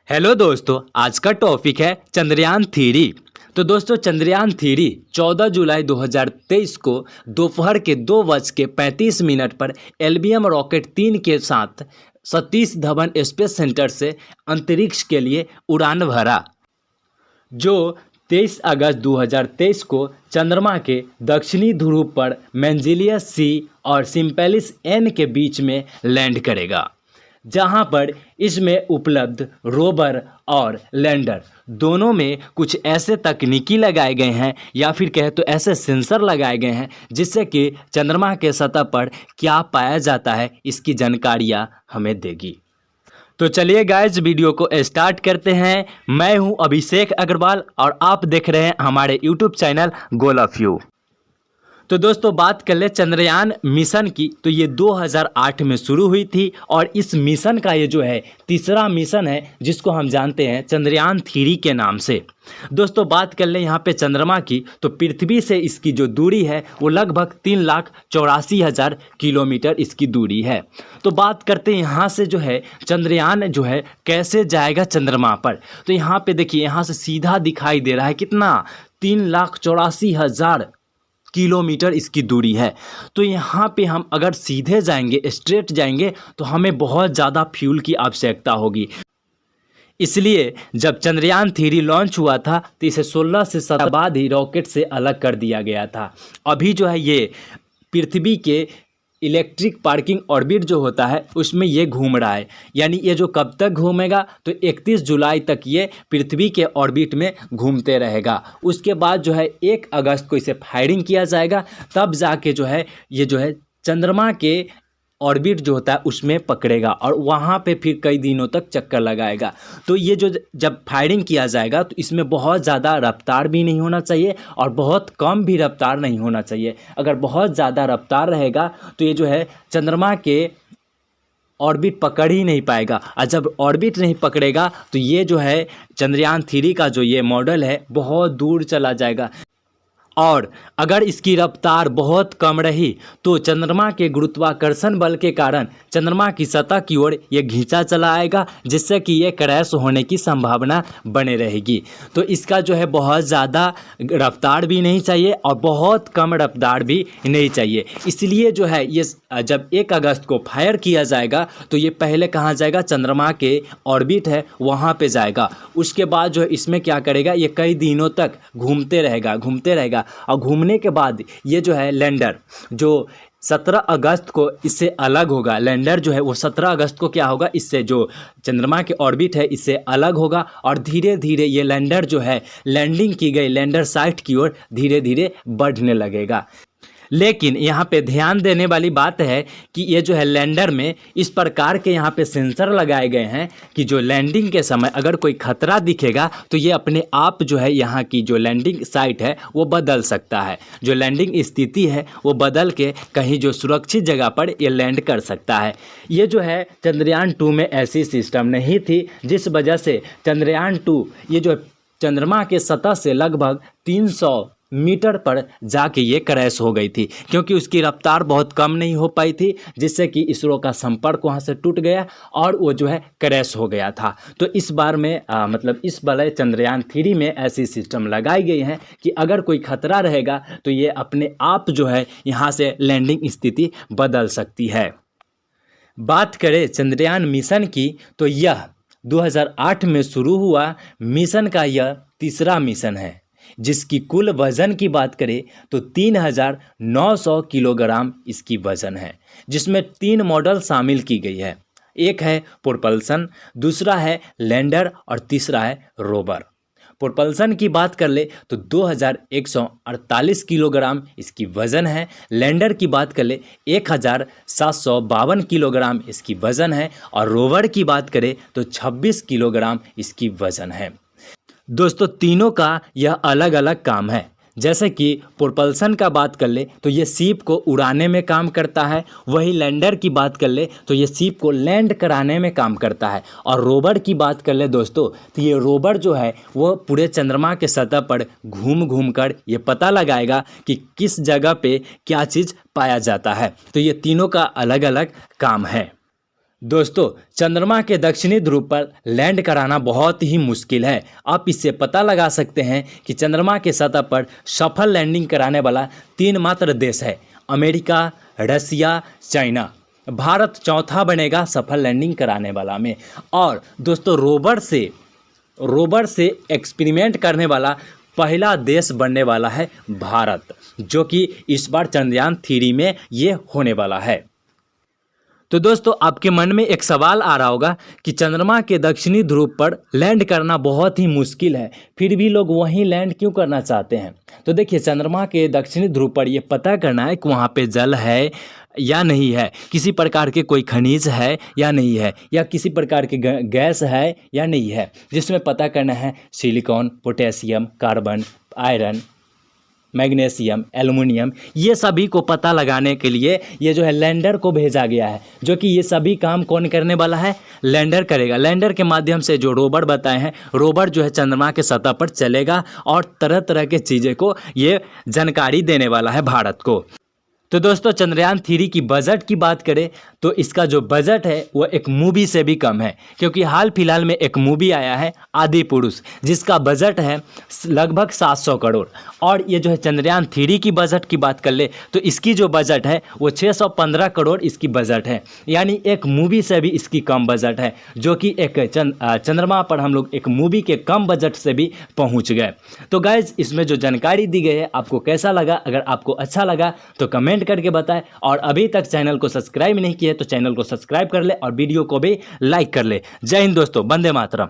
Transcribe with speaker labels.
Speaker 1: Hello दोस्तों, आज का टॉपिक है चंद्रयान 3। तो दोस्तों चंद्रयान 3 14 जुलाई 2023 को दोपहर के 2:35 पर एलबीएम रॉकेट 3 के साथ सतीश धवन स्पेस सेंटर से अंतरिक्ष के लिए उड़ान भरा, जो 23 अगस्त 2023 को चंद्रमा के दक्षिणी ध्रुव पर मेंजिलियस सी और सिम्प्लिस एन के बीच में लैंड करेगा, जहां पर इसमें उपलब्ध रोवर और लैंडर दोनों में कुछ ऐसे तकनीकी लगाए गए हैं या फिर कहे तो ऐसे सेंसर लगाए गए हैं जिससे कि चंद्रमा के सतह पर क्या पाया जाता है इसकी जानकारियां हमें देगी। तो चलिए गाइज वीडियो को स्टार्ट करते हैं। मैं हूं अभिषेक अग्रवाल और आप देख रहे हैं हमारे YouTube channel goal of you. तो दोस्तों बात कर ले चंद्रयान मिशन की, तो ये 2008 में शुरू हुई थी और इस मिशन का ये जो है तीसरा मिशन है जिसको हम जानते हैं चंद्रयान 3 के नाम से। दोस्तों बात कर ले यहाँ पे चंद्रमा की, तो पृथ्वी से इसकी जो दूरी है वो लगभग 3,84,000 किलोमीटर इसकी दूरी है। तो बात करते हैं यहाँ से जो है चंद्रयान जो है कैसे जाएगा चंद्रमा पर। तो यहाँ पे देखिए, यहाँ से सीधा दिखाई दे रहा है कितना 3,84,000 किलोमीटर इसकी दूरी है। तो यहाँ पे हम अगर सीधे जाएंगे, स्ट्रेट जाएंगे, तो हमें बहुत ज़्यादा फ्यूल की आवश्यकता होगी। इसलिए जब चंद्रयान 3 लॉन्च हुआ था तो इसे 16 से 17 बाद ही रॉकेट से अलग कर दिया गया था। अभी जो है ये पृथ्वी के इलेक्ट्रिक पार्किंग ऑर्बिट जो होता है उसमें ये घूम रहा है, यानी ये जो कब तक घूमेगा तो 31 जुलाई तक ये पृथ्वी के ऑर्बिट में घूमते रहेगा। उसके बाद जो है 1 अगस्त को इसे फायरिंग किया जाएगा, तब जाके जो है ये जो है चंद्रमा के ऑर्बिट जो होता है उसमें पकड़ेगा और वहाँ पे फिर कई दिनों तक चक्कर लगाएगा। तो ये जो जब फायरिंग किया जाएगा तो इसमें बहुत ज़्यादा रफ्तार भी नहीं होना चाहिए और बहुत कम भी रफ्तार नहीं होना चाहिए। अगर बहुत ज़्यादा रफ्तार रहेगा तो ये जो है चंद्रमा के ऑर्बिट पकड़ ही नहीं पाएगा, और जब ऑर्बिट नहीं पकड़ेगा तो ये जो है चंद्रयान 3 का जो ये मॉडल है बहुत दूर चला जाएगा। और अगर इसकी रफ्तार बहुत कम रही तो चंद्रमा के गुरुत्वाकर्षण बल के कारण चंद्रमा की सतह की ओर ये खींचा चला आएगा, जिससे कि ये क्रैश होने की संभावना बने रहेगी। तो इसका जो है बहुत ज़्यादा रफ्तार भी नहीं चाहिए और बहुत कम रफ्तार भी नहीं चाहिए। इसलिए जो है ये जब 1 अगस्त को फायर किया जाएगा तो ये पहले कहाँ जाएगा, चंद्रमा के ऑर्बिट है वहाँ पे जाएगा। उसके बाद जो है इसमें क्या करेगा, ये कई दिनों तक घूमते रहेगा और घूमने के बाद ये जो है लैंडर जो 17 अगस्त को इससे अलग होगा। लैंडर जो है वो 17 अगस्त को क्या होगा, इससे जो चंद्रमा के ऑर्बिट है इससे अलग होगा और धीरे धीरे ये लैंडर जो है लैंडिंग की गई लैंडर साइट की ओर धीरे धीरे बढ़ने लगेगा। लेकिन यहाँ पे ध्यान देने वाली बात है कि ये जो है लैंडर में इस प्रकार के यहाँ पे सेंसर लगाए गए हैं कि जो लैंडिंग के समय अगर कोई खतरा दिखेगा तो ये अपने आप जो है यहाँ की जो लैंडिंग साइट है वो बदल सकता है। जो लैंडिंग स्थिति है वो बदल के कहीं जो सुरक्षित जगह पर ये लैंड कर सकता है। ये जो है चंद्रयान 2 में ऐसी सिस्टम नहीं थी, जिस वजह से चंद्रयान 2 ये जो चंद्रमा के सतह से लगभग 300 मीटर पर जाके ये क्रैश हो गई थी, क्योंकि उसकी रफ्तार बहुत कम नहीं हो पाई थी, जिससे कि इसरो का संपर्क वहाँ से टूट गया और वो जो है क्रैश हो गया था। तो इस बार में मतलब इस वाले चंद्रयान 3 में ऐसी सिस्टम लगाई गई है कि अगर कोई खतरा रहेगा तो ये अपने आप जो है यहाँ से लैंडिंग स्थिति बदल सकती है। बात करें चंद्रयान मिशन की, तो यह 2008 में शुरू हुआ मिशन का यह तीसरा मिशन है, जिसकी कुल वज़न की बात करें तो 3,900 किलोग्राम इसकी वज़न है, जिसमें 3 मॉडल शामिल की गई है। एक है प्रोपल्सन, दूसरा है लैंडर और तीसरा है रोवर। प्रोपल्सन की बात कर ले तो 2,148 किलोग्राम इसकी वज़न है। लैंडर की बात कर ले 1,752 किलोग्राम इसकी वज़न है और रोवर की बात करें तो 26 किलोग्राम इसकी वज़न है। दोस्तों तीनों का यह अलग अलग काम है। जैसे कि प्रोपल्सन का बात कर ले तो ये शिप को उड़ाने में काम करता है, वही लैंडर की बात कर ले तो ये शिप को लैंड कराने में काम करता है, और रोवर की बात कर ले दोस्तों तो ये रोवर जो है वो पूरे चंद्रमा के सतह पर घूम घूम कर ये पता लगाएगा कि किस जगह पे क्या चीज़ पाया जाता है। तो ये तीनों का अलग अलग काम है। दोस्तों, चंद्रमा के दक्षिणी ध्रुव पर लैंड कराना बहुत ही मुश्किल है। आप इससे पता लगा सकते हैं कि चंद्रमा के सतह पर सफल लैंडिंग कराने वाला 3 मात्र देश है, अमेरिका, रसिया, चाइना। भारत चौथा बनेगा सफल लैंडिंग कराने वाला में। और दोस्तों, रोवर से एक्सपेरिमेंट करने वाला पहला देश बनने वाला है भारत, जो कि इस बार चंद्रयान 3 में ये होने वाला है। तो दोस्तों, आपके मन में एक सवाल आ रहा होगा कि चंद्रमा के दक्षिणी ध्रुव पर लैंड करना बहुत ही मुश्किल है, फिर भी लोग वहीं लैंड क्यों करना चाहते हैं। तो देखिए, चंद्रमा के दक्षिणी ध्रुव पर ये पता करना है कि वहाँ पे जल है या नहीं है, किसी प्रकार के कोई खनिज है या नहीं है, या किसी प्रकार के गैस है या नहीं है, जिसमें पता करना है silicon, potassium, carbon, iron, magnesium, aluminium, ये सभी को पता लगाने के लिए ये जो है लैंडर को भेजा गया है, जो कि ये सभी काम कौन करने वाला है, लैंडर करेगा। लैंडर के माध्यम से जो रोवर बताए हैं, रोवर जो है चंद्रमा के सतह पर चलेगा और तरह तरह के चीज़ें को ये जानकारी देने वाला है भारत को। तो दोस्तों, चंद्रयान 3 की बजट की बात करें तो इसका जो बजट है वो एक मूवी से भी कम है, क्योंकि हाल फिलहाल में एक मूवी आया है आदि पुरुष, जिसका बजट है लगभग 700 करोड़। और ये जो है चंद्रयान 3 की बजट की बात कर ले तो इसकी जो बजट है वो 615 करोड़ इसकी बजट है, यानी एक मूवी से भी इसकी कम बजट है, जो कि एक चंद्रमा पर हम लोग एक मूवी के कम बजट से भी पहुँच गए। तो गाइज, इसमें जो जानकारी दी गई है आपको कैसा लगा? अगर आपको अच्छा लगा तो कमेंट करके बताएं, और अभी तक चैनल को सब्सक्राइब नहीं किया तो चैनल को सब्सक्राइब कर ले और वीडियो को भी लाइक कर ले। जय हिंद दोस्तों, वंदे मातरम।